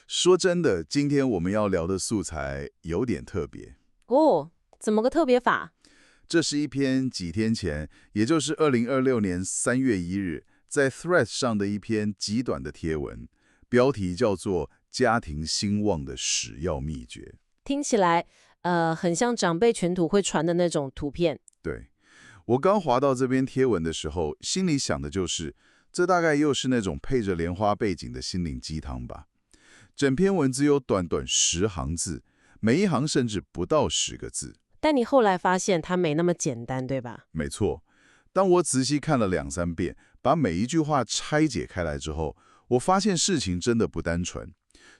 说真的，今天我们要聊的素材有点特别。哦，怎么个特别法？这是一篇几天前，也就是2026年3月1日，在 Threads 上的一篇极短的贴文，标题叫做《家庭兴旺的始要秘诀》。听起来，很像长辈群组会传的那种图片。对，我刚滑到这篇贴文的时候，心里想的就是，这大概又是那种配着莲花背景的心灵鸡汤吧。整篇文只有短短10行字，每一行甚至不到10个字。但你后来发现它没那么简单，对吧？没错，当我仔细看了2、3遍，把每一句话拆解开来之后，我发现事情真的不单纯。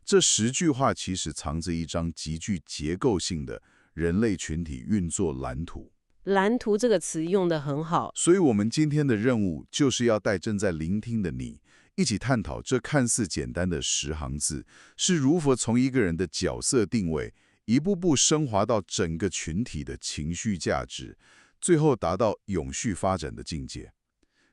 这10句话其实藏着一张极具结构性的人类群体运作蓝图。蓝图这个词用得很好。所以我们今天的任务就是要带正在聆听的你，一起探讨这看似简单的10行字，是如何从一个人的角色定位，一步步升华到整个群体的情绪价值，最后达到永续发展的境界。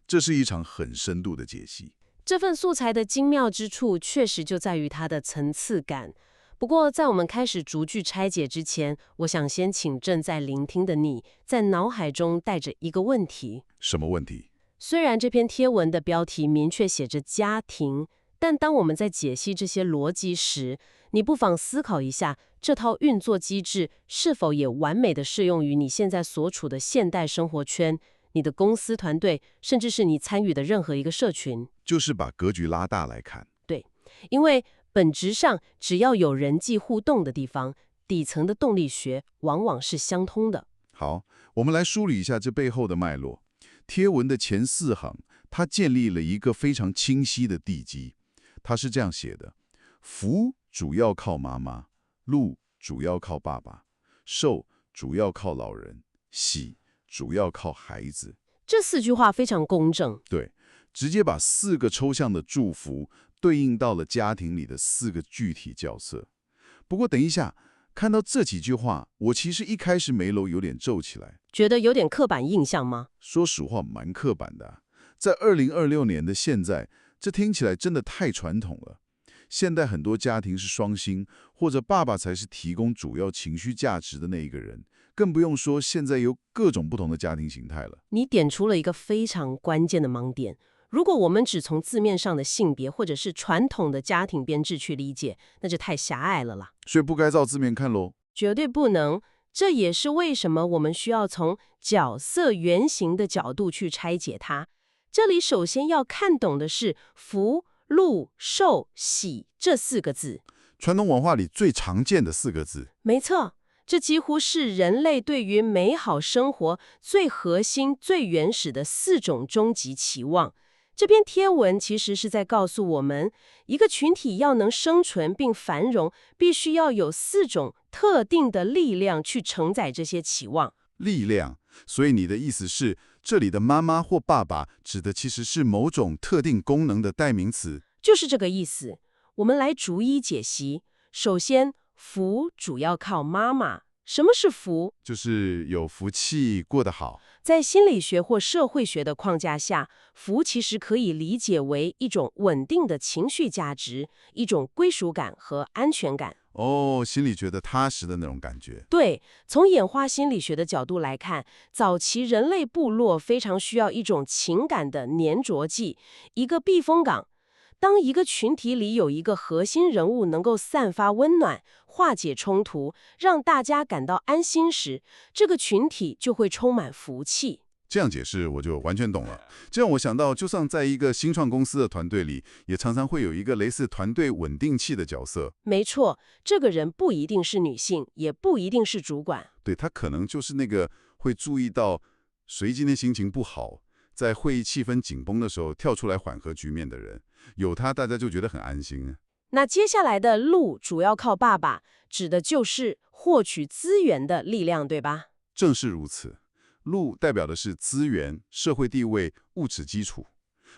这是一场很深度的解析。这份素材的精妙之处，确实就在于它的层次感。不过，在我们开始逐句拆解之前，我想先请正在聆听的你，在脑海中带着一个问题。什么问题？虽然这篇贴文的标题明确写着家庭，但当我们在解析这些逻辑时，你不妨思考一下，这套运作机制是否也完美的适用于你现在所处的现代生活圈、你的公司团队，甚至是你参与的任何一个社群。就是把格局拉大来看。对，因为本质上，只要有人际互动的地方，底层的动力学往往是相通的。好，我们来梳理一下这背后的脉络。贴文的前4行，它建立了一个非常清晰的地基。它是这样写的：福主要靠妈妈，禄主要靠爸爸，寿主要靠老人，喜主要靠孩子。这4句话非常公正。对，直接把4个抽象的祝福对应到了家庭里的4个具体角色。不过等一下，看到这几句话，我其实一开始眉头有点皱起来。觉得有点刻板印象吗？说实话，蛮刻板的。在2026年的现在，这听起来真的太传统了。现代很多家庭是双薪，或者爸爸才是提供主要情绪价值的那一个人，更不用说现在有各种不同的家庭形态了。你点出了一个非常关键的盲点。如果我们只从字面上的性别或者是传统的家庭编制去理解，那就太狭隘了啦。所以不该照字面看咯。绝对不能。这也是为什么我们需要从角色原型的角度去拆解它。这里首先要看懂的是福、禄、寿、喜这4个字。传统文化里最常见的4个字。没错，这几乎是人类对于美好生活最核心、最原始的4种终极期望。这篇贴文其实是在告诉我们，一个群体要能生存并繁荣，必须要有4种特定的力量去承载这些期望。力量，所以你的意思是，这里的妈妈或爸爸指的其实是某种特定功能的代名词？就是这个意思。我们来逐一解析。首先，福主要靠妈妈。什么是福？就是有福气，过得好。在心理学或社会学的框架下，福其实可以理解为一种稳定的情绪价值，一种归属感和安全感。哦，心里觉得踏实的那种感觉。对，从演化心理学的角度来看，早期人类部落非常需要一种情感的粘着剂，一个避风港。当一个群体里有一个核心人物能够散发温暖、化解冲突，让大家感到安心时，这个群体就会充满福气。这样解释我就完全懂了。这让我想到，就算在一个新创公司的团队里，也常常会有一个类似团队稳定器的角色。没错，这个人不一定是女性，也不一定是主管。对，他可能就是那个会注意到谁今天心情不好，在会议气氛紧绷的时候跳出来缓和局面的人。有他，大家就觉得很安心。那接下来的禄主要靠爸爸，指的就是获取资源的力量，对吧？正是如此。禄代表的是资源、社会地位、物质基础。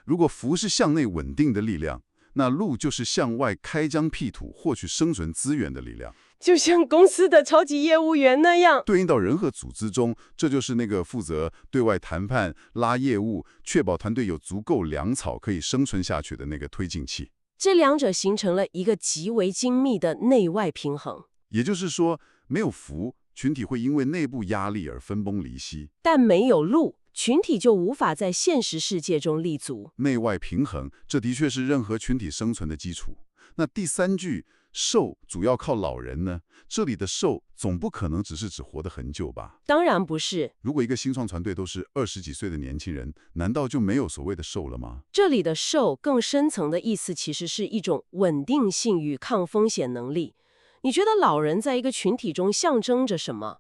如果福是向内稳定的力量，那禄就是向外开疆辟土、获取生存资源的力量。就像公司的超级业务员那样。对应到人和组织中，这就是那个负责对外谈判、拉业务，确保团队有足够粮草可以生存下去的那个推进器。这两者形成了一个极为精密的内外平衡。也就是说，没有福，群体会因为内部压力而分崩离析。但没有路，群体就无法在现实世界中立足。内外平衡，这的确是任何群体生存的基础。那第三句“寿”主要靠老人呢？这里的寿总不可能只是指活得很久吧？当然不是，如果一个新创团队都是20几岁的年轻人，难道就没有所谓的寿了吗？这里的寿更深层的意思其实是一种稳定性与抗风险能力。你觉得老人在一个群体中象征着什么？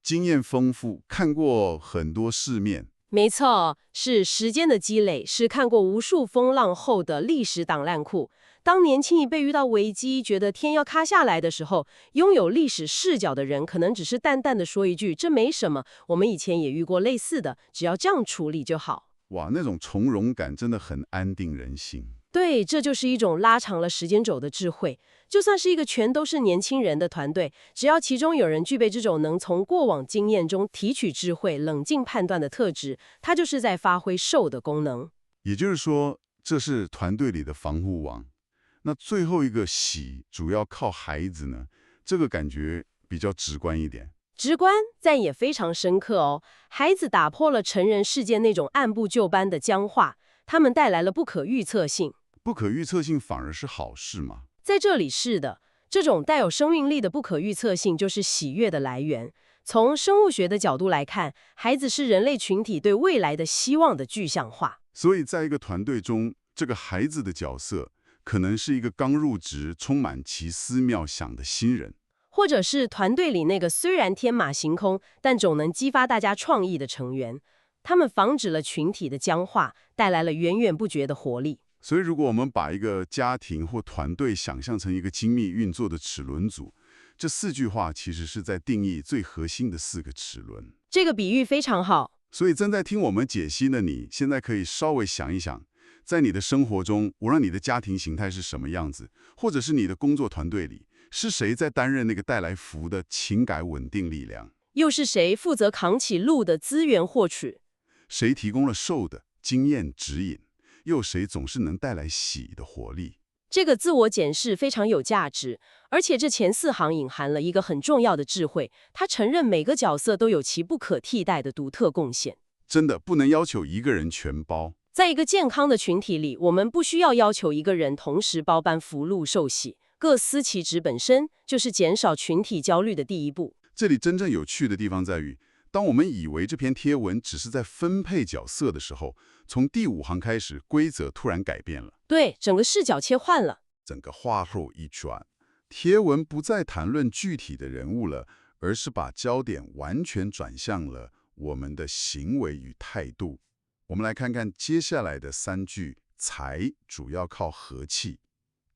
经验丰富，看过很多世面。没错，是时间的积累，是看过无数风浪后的历史档案库。当年轻一辈遇到危机，觉得天要塌下来的时候，拥有历史视角的人可能只是淡淡的说一句：“这没什么，我们以前也遇过类似的，只要这样处理就好。”哇，那种从容感真的很安定人心。对，这就是一种拉长了时间轴的智慧。就算是一个全都是年轻人的团队，只要其中有人具备这种能从过往经验中提取智慧、冷静判断的特质，他就是在发挥寿的功能。也就是说，这是团队里的防护网。那最后一个喜主要靠孩子呢？这个感觉比较直观一点。直观，但也非常深刻哦。孩子打破了成人世界那种按部就班的僵化，他们带来了不可预测性。不可预测性反而是好事嘛？在这里是的，这种带有生命力的不可预测性就是喜悦的来源。从生物学的角度来看，孩子是人类群体对未来的希望的具象化。所以在一个团队中，这个孩子的角色可能是一个刚入职、充满奇思妙想的新人，或者是团队里那个虽然天马行空，但总能激发大家创意的成员。他们防止了群体的僵化，带来了源源不绝的活力。所以如果我们把一个家庭或团队想象成一个精密运作的齿轮组，这4句话其实是在定义最核心的4个齿轮。这个比喻非常好。所以正在听我们解析的你，现在可以稍微想一想，在你的生活中，无论你的家庭形态是什么样子，或者是你的工作团队里，是谁在担任那个带来福的情感稳定力量？又是谁负责扛起路的资源获取？谁提供了寿的经验指引？又谁总是能带来喜的活力？这个自我检视非常有价值，而且这前4行隐含了一个很重要的智慧，他承认每个角色都有其不可替代的独特贡献。真的不能要求一个人全包。在一个健康的群体里，我们不需要求一个人同时包办福禄寿喜，各司其职本身就是减少群体焦虑的第一步。这里真正有趣的地方在于，当我们以为这篇贴文只是在分配角色的时候，从第5行开始，规则突然改变了。对，整个视角切换了。整个话后一转，贴文不再谈论具体的人物了，而是把焦点完全转向了我们的行为与态度。我们来看看接下来的3句：财主要靠和气，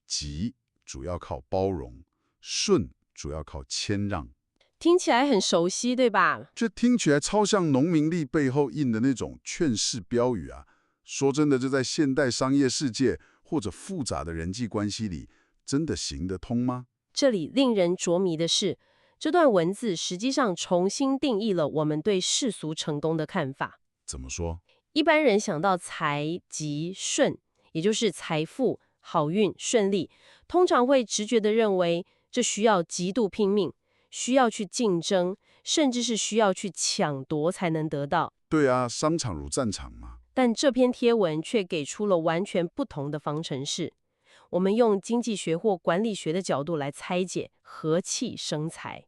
吉主要靠包容，顺主要靠谦让。听起来很熟悉，对吧？这听起来超像农民历背后印的那种劝世标语啊！说真的，这在现代商业世界或者复杂的人际关系里，真的行得通吗？这里令人着迷的是，这段文字实际上重新定义了我们对世俗成功的看法。怎么说？一般人想到财、吉、顺，也就是财富、好运、顺利，通常会直觉地认为这需要极度拼命，需要去竞争，甚至是需要去抢夺才能得到。对啊，商场如战场嘛。但这篇贴文却给出了完全不同的方程式。我们用经济学或管理学的角度来拆解和气生财。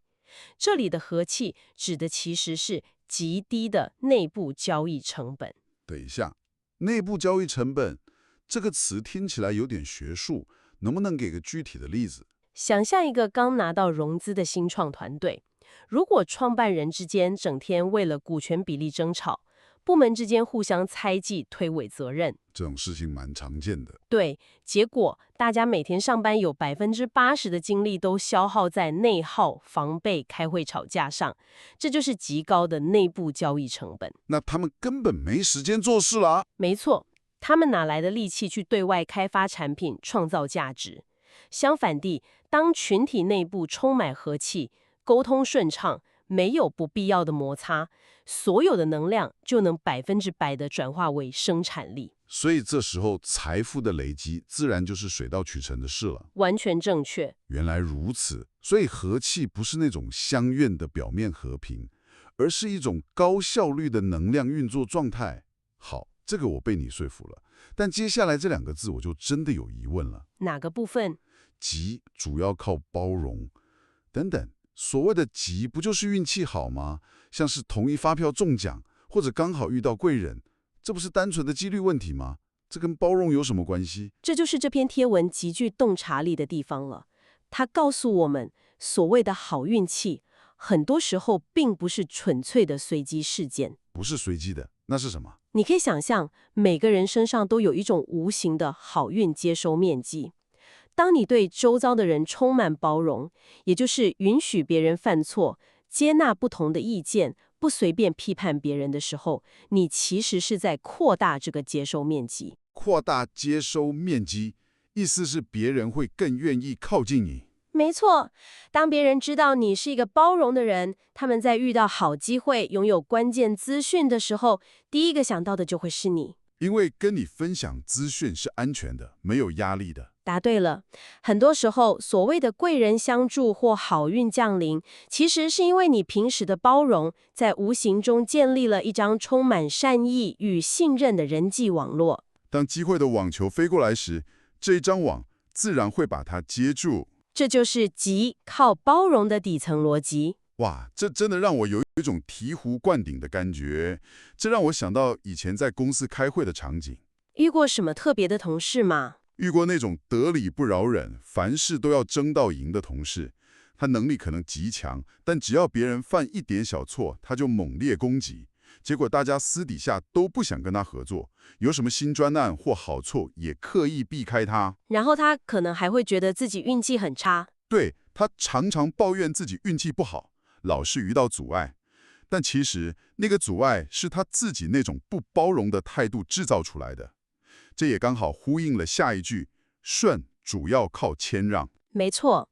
这里的和气指的其实是极低的内部交易成本。等一下，内部交易成本这个词听起来有点学术，能不能给个具体的例子？想象一个刚拿到融资的新创团队，如果创办人之间整天为了股权比例争吵，部门之间互相猜忌、推诿责任，这种事情蛮常见的。对，结果大家每天上班有80%的精力都消耗在内耗、防备、开会、吵架上，这就是极高的内部交易成本。那他们根本没时间做事了。没错，他们哪来的力气去对外开发产品、创造价值？相反地，当群体内部充满和气，沟通顺畅，没有不必要的摩擦，所有的能量就能100%的转化为生产力。所以这时候财富的累积自然就是水到渠成的事了。完全正确。原来如此，所以和气不是那种相怨的表面和平，而是一种高效率的能量运作状态。好，这个我被你说服了。但接下来这2个字我就真的有疑问了。哪个部分？吉主要靠包容，等等。所谓的吉不就是运气好吗？像是同一发票中奖，或者刚好遇到贵人，这不是单纯的几率问题吗？这跟包容有什么关系？这就是这篇贴文极具洞察力的地方了。它告诉我们，所谓的好运气，很多时候并不是纯粹的随机事件。不是随机的，那是什么？你可以想象，每个人身上都有一种无形的好运接收面积。当你对周遭的人充满包容，也就是允许别人犯错，接纳不同的意见，不随便批判别人的时候，你其实是在扩大这个接收面积。扩大接收面积，意思是别人会更愿意靠近你。没错，当别人知道你是一个包容的人，他们在遇到好机会、拥有关键资讯的时候，第一个想到的就会是你。因为跟你分享资讯是安全的，没有压力的。答对了，很多时候所谓的贵人相助或好运降临，其实是因为你平时的包容，在无形中建立了一张充满善意与信任的人际网络。当机会的网球飞过来时，这一张网自然会把它接住。这就是集靠包容的底层逻辑。哇，这真的让我有一种醍醐灌顶的感觉。这让我想到以前在公司开会的场景。遇过什么特别的同事吗？遇过那种得理不饶人，凡事都要争到赢的同事。他能力可能极强，但只要别人犯一点小错，他就猛烈攻击。结果大家私底下都不想跟他合作，有什么新专案或好错也刻意避开他。然后他可能还会觉得自己运气很差。对，他常常抱怨自己运气不好，老是遇到阻碍。但其实那个阻碍是他自己那种不包容的态度制造出来的。这也刚好呼应了下一句，顺主要靠谦让。没错，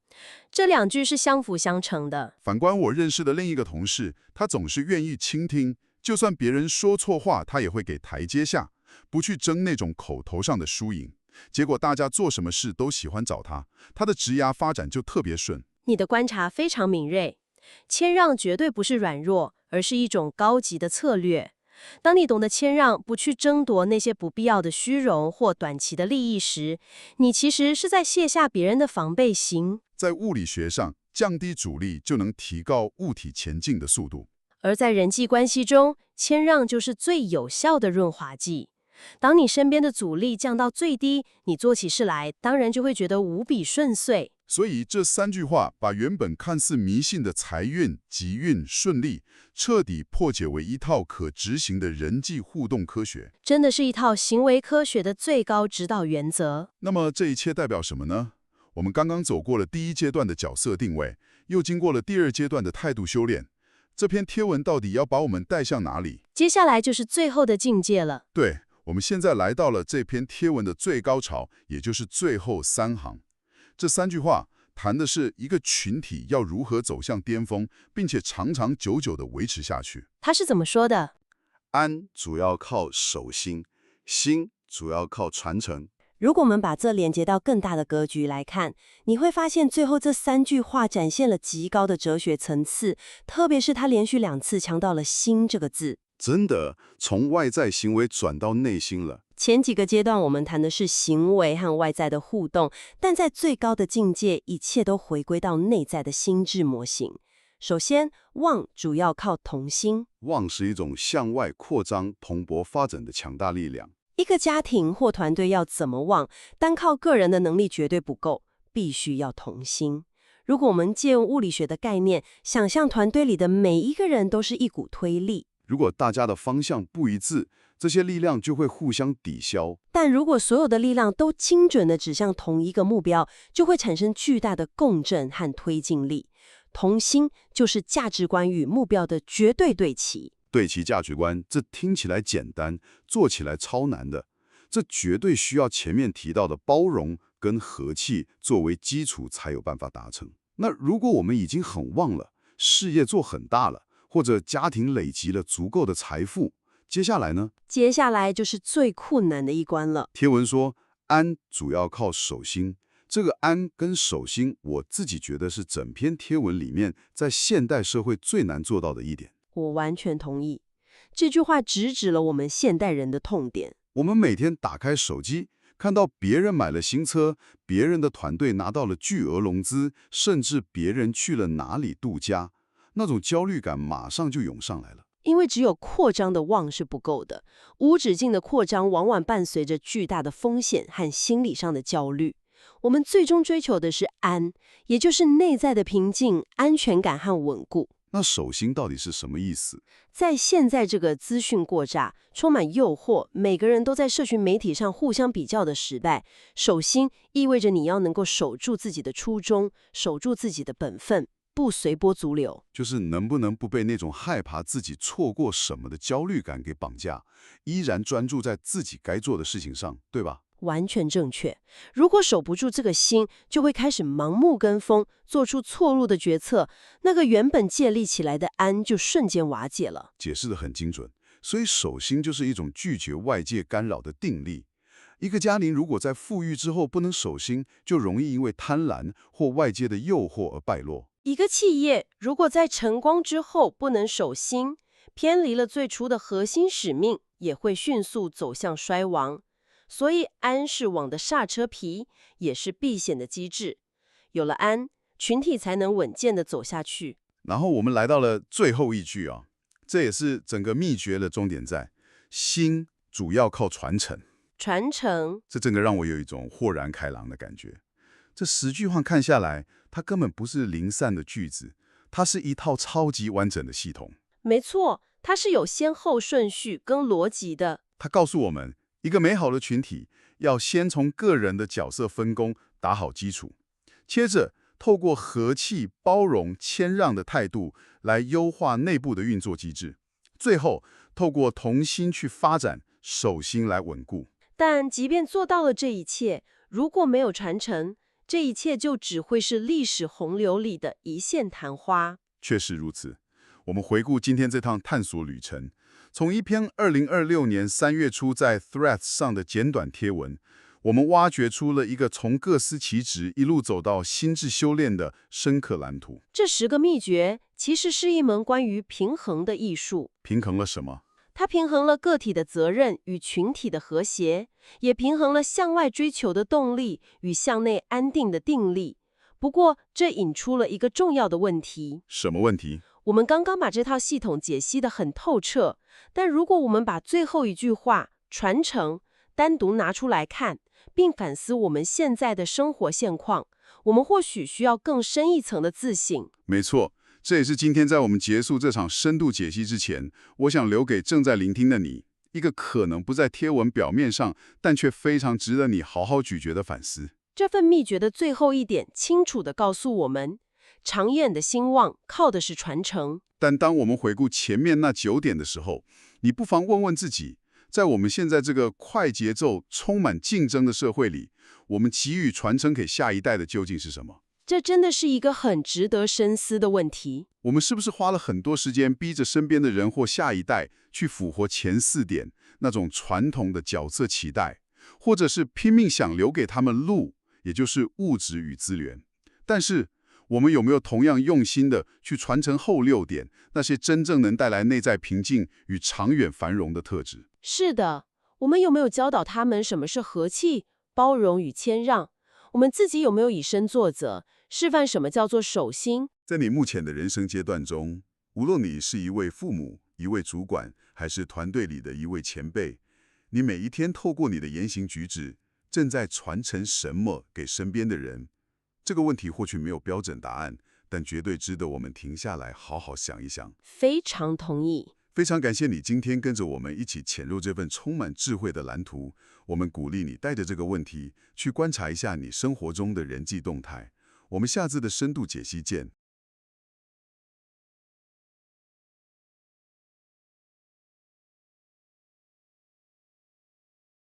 这2句是相辅相成的。反观我认识的另一个同事，他总是愿意倾听，就算别人说错话，他也会给台阶下，不去争那种口头上的输赢。结果大家做什么事都喜欢找他，他的职涯发展就特别顺。你的观察非常敏锐，谦让绝对不是软弱，而是一种高级的策略。当你懂得谦让，不去争夺那些不必要的虚荣或短期的利益时，你其实是在卸下别人的防备心。在物理学上，降低阻力就能提高物体前进的速度。而在人际关系中，谦让就是最有效的润滑剂。当你身边的阻力降到最低，你做起事来当然就会觉得无比顺遂。所以这3句话把原本看似迷信的财运、吉运、顺利，彻底破解为一套可执行的人际互动科学。真的是一套行为科学的最高指导原则。那么这一切代表什么呢？我们刚刚走过了第1阶段的角色定位，又经过了第2阶段的态度修炼。这篇贴文到底要把我们带向哪里？接下来就是最后的境界了。对，我们现在来到了这篇贴文的最高潮，也就是最后3行。这3句话谈的是一个群体要如何走向巅峰，并且长长久久地维持下去。他是怎么说的？安主要靠守心，心主要靠传承。如果我们把这连接到更大的格局来看，你会发现最后这3句话展现了极高的哲学层次，特别是他连续2次强调了心这个字。真的从外在行为转到内心了。前几个阶段我们谈的是行为和外在的互动，但在最高的境界，一切都回归到内在的心智模型。首先，望主要靠同心。望是一种向外扩张、蓬勃发展的强大力量。一个家庭或团队要怎么望，单靠个人的能力绝对不够，必须要同心。如果我们借用物理学的概念，想象团队里的每一个人都是一股推力。如果大家的方向不一致，这些力量就会互相抵消。但如果所有的力量都精准地指向同一个目标，就会产生巨大的共振和推进力。同心就是价值观与目标的绝对对齐。对齐价值观，这听起来简单，做起来超难的。这绝对需要前面提到的包容跟和气作为基础才有办法达成。那如果我们已经很旺了，事业做很大了，或者家庭累积了足够的财富，接下来呢？接下来就是最困难的一关了。贴文说，安主要靠守心。这个安跟守心，我自己觉得是整篇贴文里面在现代社会最难做到的一点。我完全同意，这句话直指了我们现代人的痛点。我们每天打开手机，看到别人买了新车，别人的团队拿到了巨额融资，甚至别人去了哪里度假，那种焦虑感马上就涌上来了。因为只有扩张的望是不够的，无止境的扩张往往伴随着巨大的风险和心理上的焦虑。我们最终追求的是安，也就是内在的平静、安全感和稳固。那守心到底是什么意思？在现在这个资讯过炸、充满诱惑、每个人都在社群媒体上互相比较的时代，守心意味着你要能够守住自己的初衷，守住自己的本分，不随波逐流。就是能不能不被那种害怕自己错过什么的焦虑感给绑架，依然专注在自己该做的事情上，对吧？完全正确。如果守不住这个心，就会开始盲目跟风，做出错误的决策，那个原本建立起来的安就瞬间瓦解了。解释得很精准。所以守心就是一种拒绝外界干扰的定力。一个家庭如果在富裕之后不能守心，就容易因为贪婪或外界的诱惑而败落。一个企业如果在成功之后不能守心，偏离了最初的核心使命，也会迅速走向衰亡。所以安是网的刹车皮，也是避险的机制。有了安，群体才能稳健地走下去。然后我们来到了最后一句啊，这也是整个秘诀的重点在，心主要靠传承。传承，这整个让我有一种豁然开朗的感觉。这10句话看下来，它根本不是零散的句子，它是一套超级完整的系统。没错，它是有先后顺序跟逻辑的。它告诉我们，一个美好的群体要先从个人的角色分工打好基础，接着透过和气、包容、谦让的态度来优化内部的运作机制，最后透过同心去发展，守心来稳固。但即便做到了这一切，如果没有传承，这一切就只会是历史洪流里的一线昙花。确实如此。我们回顾今天这趟探索旅程，从一篇2026年3月初在 Threads 上的简短贴文，我们挖掘出了一个从各司其职一路走到心智修炼的深刻蓝图。这10个秘诀其实是一门关于平衡的艺术。平衡了什么？它平衡了个体的责任与群体的和谐，也平衡了向外追求的动力与向内安定的定力。不过，这引出了一个重要的问题。什么问题？我们刚刚把这套系统解析得很透彻，但如果我们把最后一句话传承单独拿出来看，并反思我们现在的生活现况，我们或许需要更深一层的自省。没错，这也是今天在我们结束这场深度解析之前，我想留给正在聆听的你一个可能不在贴文表面上，但却非常值得你好好咀嚼的反思。这份秘诀的最后一点清楚地告诉我们，长远的兴旺靠的是传承。但当我们回顾前面那9点的时候，你不妨问问自己，在我们现在这个快节奏、充满竞争的社会里，我们给予传承给下一代的究竟是什么？这真的是一个很值得深思的问题。我们是不是花了很多时间逼着身边的人或下一代去符合前4点那种传统的角色期待，或者是拼命想留给他们路，也就是物质与资源？但是我们有没有同样用心的去传承后6点那些真正能带来内在平静与长远繁荣的特质？是的，我们有没有教导他们什么是和气、包容与谦让？我们自己有没有以身作则，示范什么叫做守心？在你目前的人生阶段中，无论你是一位父母、一位主管，还是团队里的一位前辈，你每一天透过你的言行举止，正在传承什么给身边的人？这个问题或许没有标准答案，但绝对值得我们停下来好好想一想。非常同意。非常感谢你今天跟着我们一起潜入这份充满智慧的蓝图。我们鼓励你带着这个问题去观察一下你生活中的人际动态。我们下次的深度解析见。